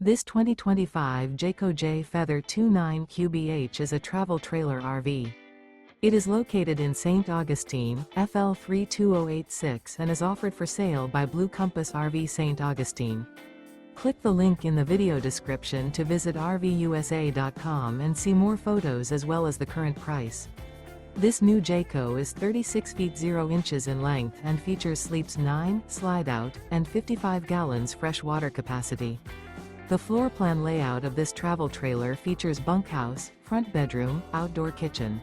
This 2025 Jayco Jay Feather 29QBH is a travel trailer RV. It is located in St. Augustine, FL 32086 and is offered for sale by Blue Compass RV St. Augustine. Click the link in the video description to visit RVUSA.com and see more photos as well as the current price. This new Jayco is 36 feet 0 inches in length and features sleeps 9, slide-out, and 55 gallons fresh water capacity. The floor plan layout of this travel trailer features bunkhouse, front bedroom, outdoor kitchen.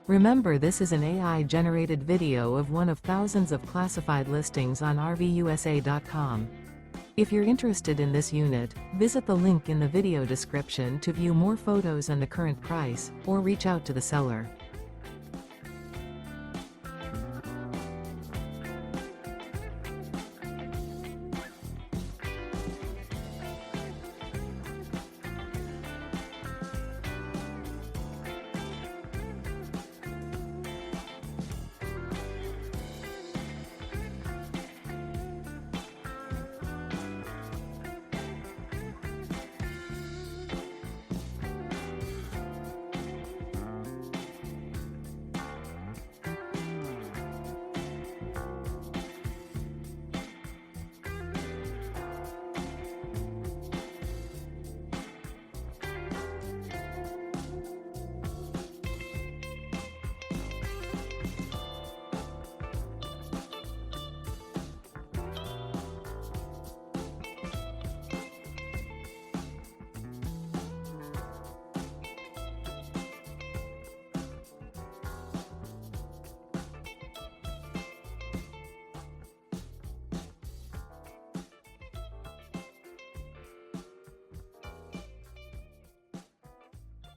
Remember, this is an AI-generated video of one of thousands of classified listings on RVUSA.com. If you're interested in this unit, visit the link in the video description to view more photos and the current price, or reach out to the seller.